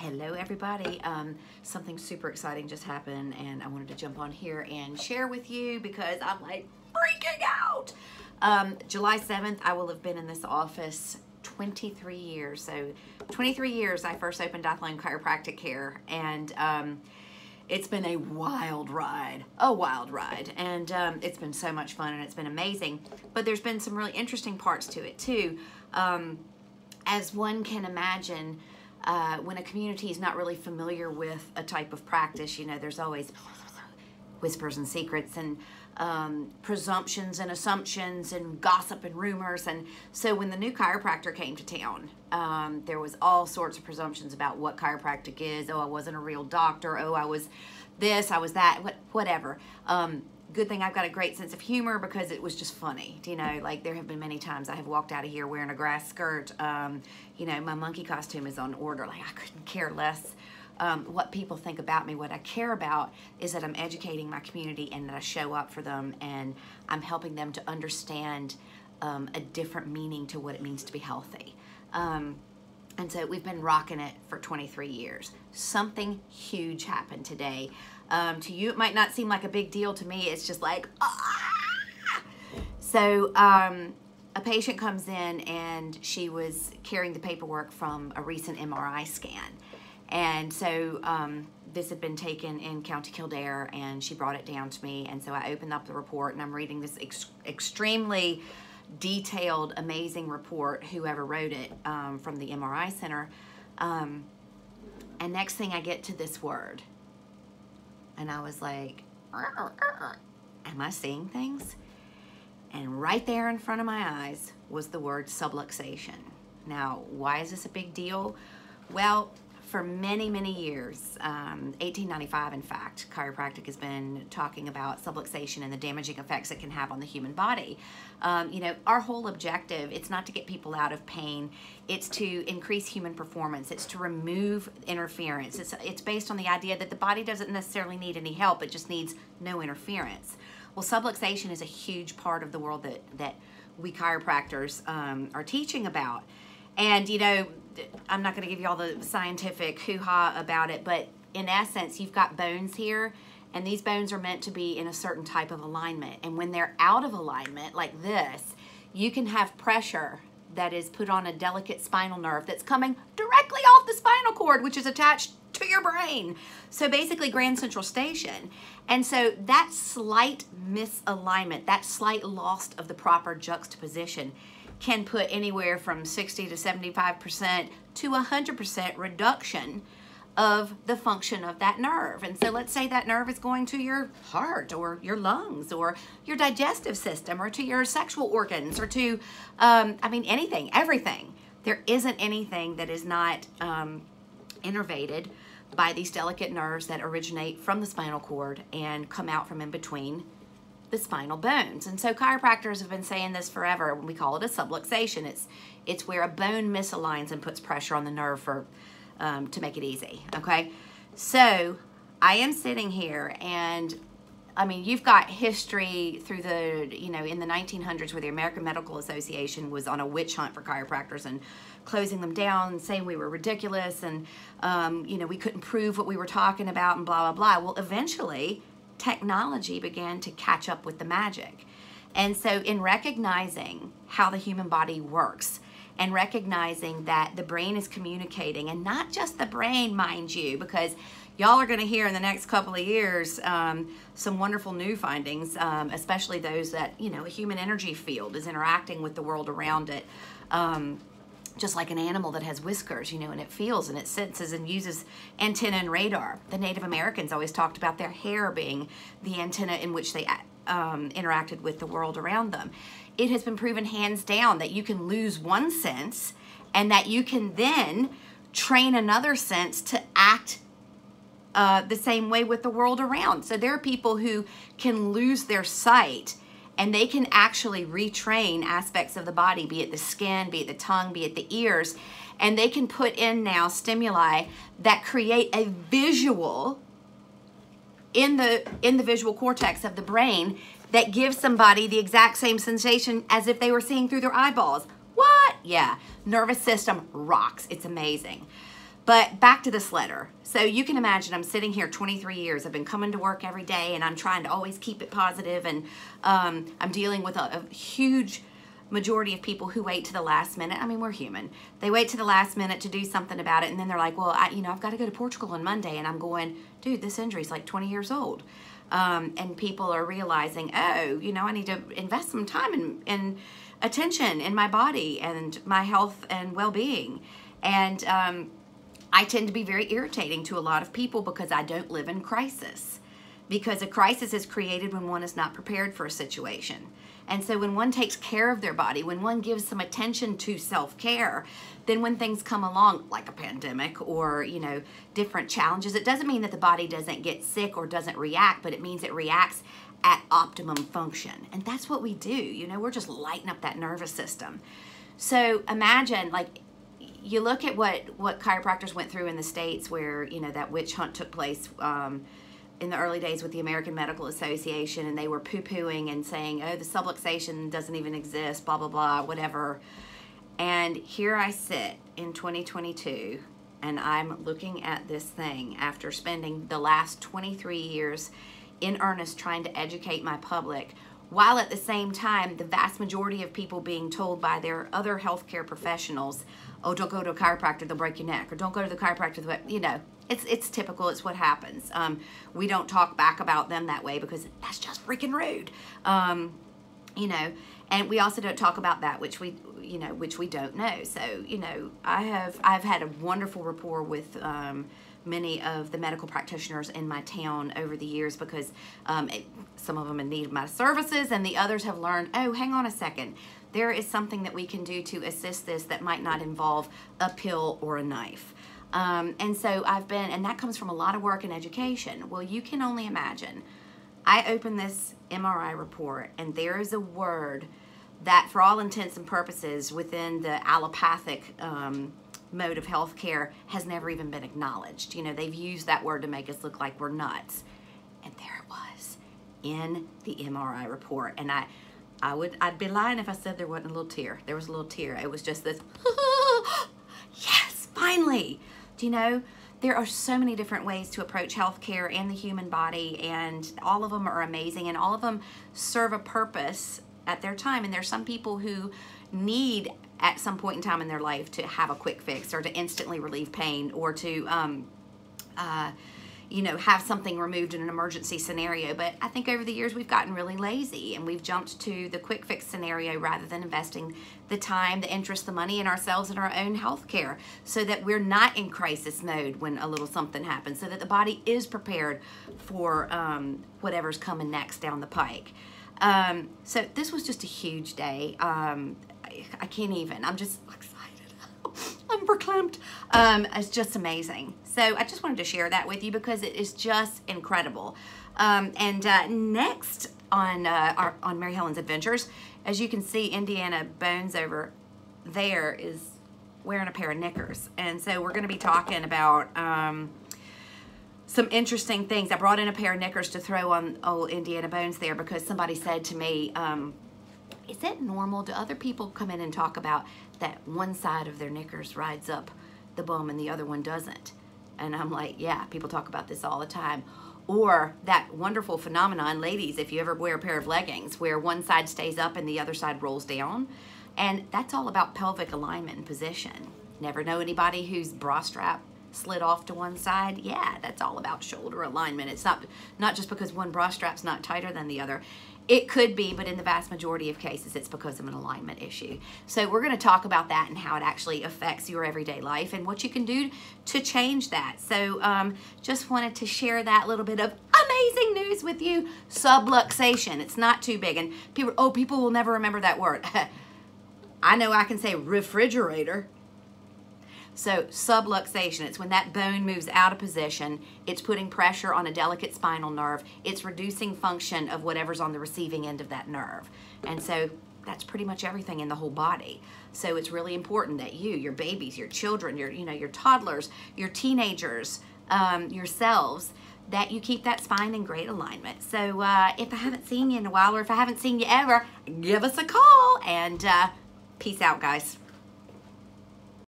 Hello everybody. Something super exciting just happened and I wanted to jump on here and share with you because I'm like freaking out. July 7th, I will have been in this office 23 years. So 23 years I first opened Athlone Chiropractic Care, and it's been a wild ride, and it's been so much fun and it's been amazing. But there's been some really interesting parts to it too. As one can imagine, when a community is not really familiar with a type of practice, you know, there's always whispers and secrets and presumptions and assumptions and gossip and rumors. And so when the new chiropractor came to town, there was all sorts of presumptions about what chiropractic is. Oh, I wasn't a real doctor. Oh, I was this, I was that, whatever. Good thing I've got a great sense of humor because it was just funny. You know, like there have been many times I have walked out of here wearing a grass skirt. You know, my monkey costume is on order. Like I couldn't care less what people think about me. What I care about is that I'm educating my community and that I show up for them and I'm helping them to understand a different meaning to what it means to be healthy. And so we've been rocking it for 23 years. Something huge happened today. To you, it might not seem like a big deal. To me, it's just like, ah! So a patient comes in and she was carrying the paperwork from a recent MRI scan. And so this had been taken in County Kildare and she brought it down to me. And so I opened up the report and I'm reading this extremely detailed, amazing report, whoever wrote it, from the MRI center. And next thing I get to this word. And I was like, am I seeing things? And right there in front of my eyes was the word subluxation. Now, why is this a big deal? Well, for many, many years, 1895 in fact, chiropractic has been talking about subluxation and the damaging effects it can have on the human body. You know, our whole objective, it's not to get people out of pain, it's to increase human performance, it's to remove interference. It's based on the idea that the body doesn't necessarily need any help, it just needs no interference. Well, subluxation is a huge part of the world that we chiropractors are teaching about. And, you know, I'm not going to give you all the scientific hoo-ha about it, but in essence, you've got bones here, and these bones are meant to be in a certain type of alignment. And when they're out of alignment, like this, you can have pressure that is put on a delicate spinal nerve that's coming directly off the spinal cord, which is attached to your brain. So basically Grand Central Station. And so that slight misalignment, that slight loss of the proper juxtaposition can put anywhere from 60 to 75% to 100% reduction of the function of that nerve. And so let's say that nerve is going to your heart or your lungs or your digestive system or to your sexual organs or to, I mean, anything, everything. There isn't anything that is not innervated by these delicate nerves that originate from the spinal cord and come out from in between the spinal bones. And so chiropractors have been saying this forever. We call it a subluxation. It's where a bone misaligns and puts pressure on the nerve for to make it easy. Okay, so I am sitting here, and I mean, you've got history through the, you know, in the 1900s where the American Medical Association was on a witch hunt for chiropractors and closing them down and saying we were ridiculous and you know, we couldn't prove what we were talking about and blah blah blah. Well, eventually technology began to catch up with the magic. And so in recognizing how the human body works and recognizing that the brain is communicating, and not just the brain, mind you, because y'all are going to hear in the next couple of years some wonderful new findings, especially those that, you know, a human energy field is interacting with the world around it. Just like an animal that has whiskers, you know, and it feels and it senses and uses antenna and radar. The Native Americans always talked about their hair being the antenna in which they interacted with the world around them. It has been proven hands down that you can lose one sense and that you can then train another sense to act the same way with the world around. So there are people who can lose their sight and they can actually retrain aspects of the body, be it the skin, be it the tongue, be it the ears, and they can put in now stimuli that create a visual in the visual cortex of the brain that gives somebody the exact same sensation as if they were seeing through their eyeballs. What? Yeah, nervous system rocks. It's amazing. But back to this letter. So you can imagine I'm sitting here 23 years. I've been coming to work every day, and I'm trying to always keep it positive, and I'm dealing with a huge majority of people who wait to the last minute. I mean, we're human. They wait to the last minute to do something about it, and then they're like, well, I've got to go to Portugal on Monday, and I'm going, dude, this injury's like 20 years old. And people are realizing, oh, I need to invest some time and attention in my body and my health and well-being. And I tend to be very irritating to a lot of people because I don't live in crisis. Because a crisis is created when one is not prepared for a situation. And so when one takes care of their body, when one gives some attention to self-care, then when things come along, like a pandemic or, different challenges, it doesn't mean that the body doesn't get sick or doesn't react, but it means it reacts at optimum function. And that's what we do. We're just lighting up that nervous system. So imagine, like, you look at what chiropractors went through in the States where, that witch hunt took place in the early days with the American Medical Association, and they were poo-pooing and saying, oh, the subluxation doesn't even exist, blah, blah, blah, whatever. And here I sit in 2022, and I'm looking at this thing after spending the last 23 years in earnest trying to educate my public, while at the same time, the vast majority of people being told by their other healthcare professionals, oh, don't go to a chiropractor, they'll break your neck, or don't go to the chiropractor, it's typical, it's what happens. We don't talk back about them that way because that's just freaking rude. And we also don't talk about that which we don't know. So, I've had a wonderful rapport with many of the medical practitioners in my town over the years because some of them in need of my services, and the others have learned, oh, hang on a second. There is something that we can do to assist this that might not involve a pill or a knife. And so and that comes from a lot of work and education. Well, you can only imagine. I open this MRI report, and there is a word that, for all intents and purposes, within the allopathic mode of healthcare, has never even been acknowledged. They've used that word to make us look like we're nuts. And there it was in the MRI report. And I'd be lying if I said there wasn't a little tear. There was a little tear. It was just this, yes, finally. There are so many different ways to approach healthcare and the human body, and all of them are amazing, and all of them serve a purpose at their time. And there's some people who need, at some point in time in their life, to have a quick fix or to instantly relieve pain or to have something removed in an emergency scenario. But I think over the years we've gotten really lazy, and we've jumped to the quick fix scenario rather than investing the time, the interest, the money in ourselves and our own health care, so that we're not in crisis mode when a little something happens, so that the body is prepared for whatever's coming next down the pike. So this was just a huge day. I can't even. I'm just excited. I'm verklempt. It's just amazing. So I just wanted to share that with you because it is just incredible. Next on Mary Helen's Adventures, as you can see, Indiana Bones over there is wearing a pair of knickers. And so we're going to be talking about some interesting things. I brought in a pair of knickers to throw on old Indiana Bones there because somebody said to me, is it normal? Do other people come in and talk about that one side of their knickers rides up the bum and the other one doesn't? And I'm like, yeah, people talk about this all the time. Or that wonderful phenomenon, ladies, if you ever wear a pair of leggings where one side stays up and the other side rolls down. And that's all about pelvic alignment and position. Never know anybody whose bra strap slid off to one side? Yeah, that's all about shoulder alignment. It's not just because one bra strap's not tighter than the other. It could be, but in the vast majority of cases, it's because of an alignment issue. So we're going to talk about that and how it actually affects your everyday life and what you can do to change that. So just wanted to share that little bit of amazing news with you. Subluxation. It's not too big. And people will never remember that word. I know I can say refrigerator. So subluxation, it's when that bone moves out of position, it's putting pressure on a delicate spinal nerve, it's reducing function of whatever's on the receiving end of that nerve. And so that's pretty much everything in the whole body. So it's really important that your babies, your children, your toddlers, your teenagers, yourselves, that you keep that spine in great alignment. So if I haven't seen you in a while, or if I haven't seen you ever, give us a call, and peace out, guys.